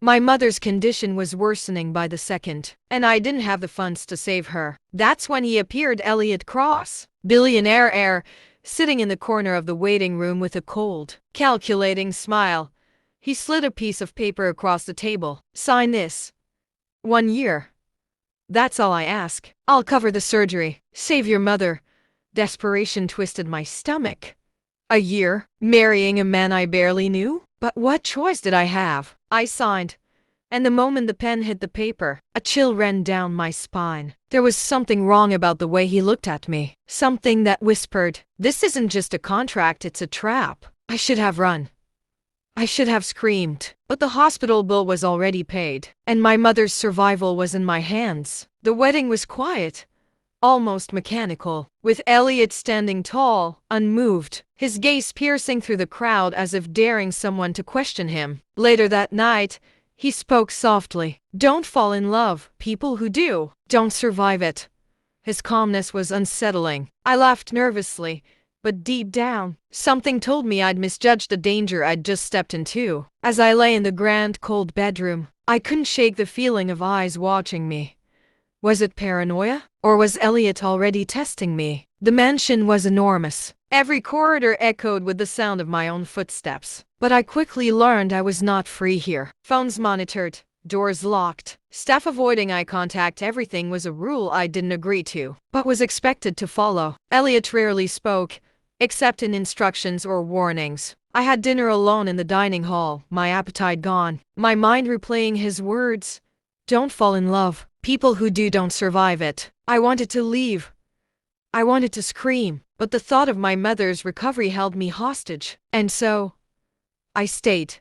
My mother's condition was worsening by the second, and I didn't have the funds to save her. That's when he appeared, Elliot Cross, billionaire heir, sitting in the corner of the waiting room with a cold, calculating smile. He slid a piece of paper across the table. Sign this. 1 year. That's all I ask. I'll cover the surgery. Save your mother. Desperation twisted my stomach. A year? Marrying a man I barely knew? But what choice did I have? I signed. And the moment the pen hit the paper, a chill ran down my spine. There was something wrong about the way he looked at me. Something that whispered, "This isn't just a contract, it's a trap." I should have run. I should have screamed. But the hospital bill was already paid, and my mother's survival was in my hands. The wedding was quiet, almost mechanical, with Elliot standing tall, unmoved, his gaze piercing through the crowd as if daring someone to question him. Later that night, he spoke softly. "Don't fall in love. People who do don't survive it." His calmness was unsettling. I laughed nervously, but deep down, something told me I'd misjudged the danger I'd just stepped into. As I lay in the grand, cold bedroom, I couldn't shake the feeling of eyes watching me. Was it paranoia? Or was Elliot already testing me? The mansion was enormous. Every corridor echoed with the sound of my own footsteps. But I quickly learned I was not free here. Phones monitored, doors locked, staff avoiding eye contact. Everything was a rule I didn't agree to, but was expected to follow. Elliot rarely spoke, except in instructions or warnings. I had dinner alone in the dining hall, my appetite gone, my mind replaying his words. Don't fall in love. People who do don't survive it. I wanted to leave. I wanted to scream, but the thought of my mother's recovery held me hostage. And so, I stayed.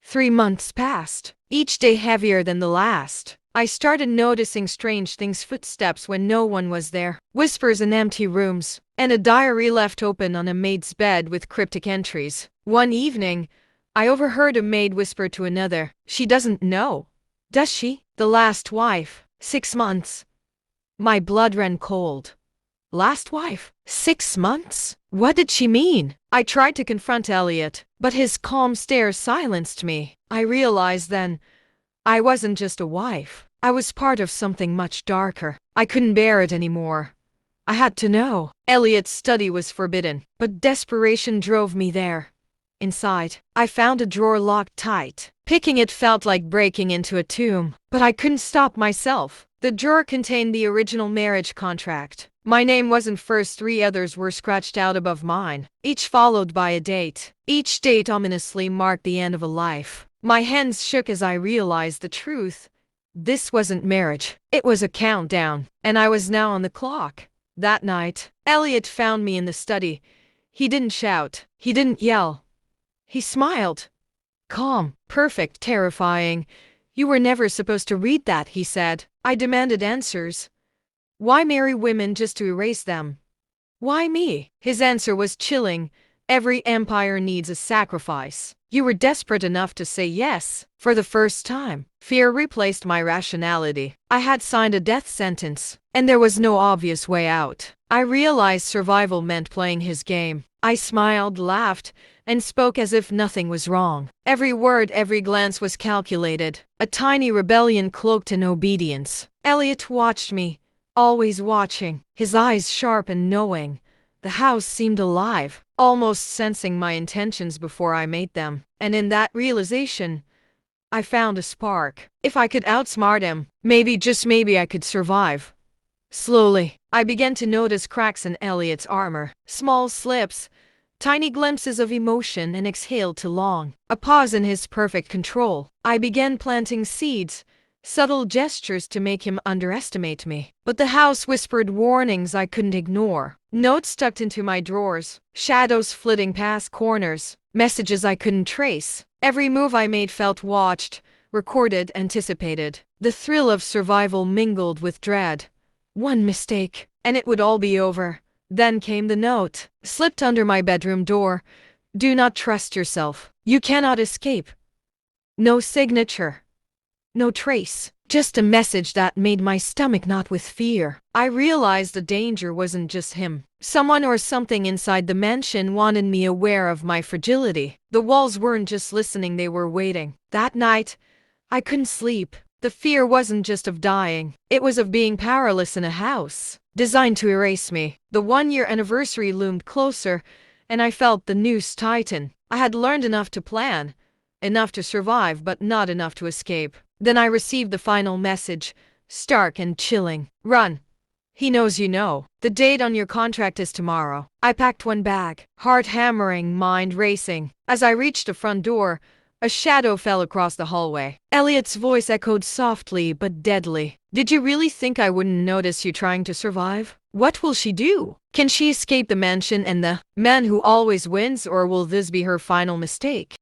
3 months passed, each day heavier than the last. I started noticing strange things, footsteps when no one was there, whispers in empty rooms, and a diary left open on a maid's bed with cryptic entries. One evening, I overheard a maid whisper to another, "She doesn't know, does she? The last wife, 6 months." My blood ran cold. Last wife? 6 months? What did she mean? I tried to confront Elliot, but his calm stare silenced me. I realized then, I wasn't just a wife. I was part of something much darker. I couldn't bear it anymore. I had to know. Elliot's study was forbidden, but desperation drove me there. Inside, I found a drawer locked tight. Picking it felt like breaking into a tomb, but I couldn't stop myself. The drawer contained the original marriage contract. My name wasn't first, 3 others were scratched out above mine, each followed by a date. Each date ominously marked the end of a life. My hands shook as I realized the truth. This wasn't marriage. It was a countdown, and I was now on the clock. That night, Elliot found me in the study. He didn't shout. He didn't yell. He smiled. Calm, perfect, terrifying. "You were never supposed to read that," he said. I demanded answers. Why marry women just to erase them? Why me? His answer was chilling. "Every empire needs a sacrifice. You were desperate enough to say yes." For the first time, fear replaced my rationality. I had signed a death sentence, and there was no obvious way out. I realized survival meant playing his game. I smiled, laughed, and spoke as if nothing was wrong. Every word, every glance was calculated, a tiny rebellion cloaked in obedience. Elliot watched me, always watching, his eyes sharp and knowing. The house seemed alive, almost sensing my intentions before I made them. And in that realization, I found a spark. If I could outsmart him, maybe, just maybe, I could survive. Slowly, I began to notice cracks in Elliot's armor, small slips, tiny glimpses of emotion, and exhaled too long. A pause in his perfect control. I began planting seeds, subtle gestures to make him underestimate me. But the house whispered warnings I couldn't ignore. Notes tucked into my drawers, shadows flitting past corners, messages I couldn't trace. Every move I made felt watched, recorded, anticipated. The thrill of survival mingled with dread. One mistake, and it would all be over. Then came the note, slipped under my bedroom door. "Do not trust yourself. You cannot escape." No signature. No trace. Just a message that made my stomach knot with fear. I realized the danger wasn't just him. Someone or something inside the mansion wanted me aware of my fragility. The walls weren't just listening, they were waiting. That night, I couldn't sleep. The fear wasn't just of dying, it was of being powerless in a house designed to erase me. The 1 year anniversary loomed closer, and I felt the noose tighten. I had learned enough to plan, enough to survive, but not enough to escape. Then I received the final message, stark and chilling. Run. He knows you know. The date on your contract is tomorrow. I packed one bag, heart hammering, mind racing. As I reached the front door, a shadow fell across the hallway. Elliot's voice echoed softly but deadly. Did you really think I wouldn't notice you trying to survive? What will she do? Can she escape the mansion and the man who always wins, or will this be her final mistake?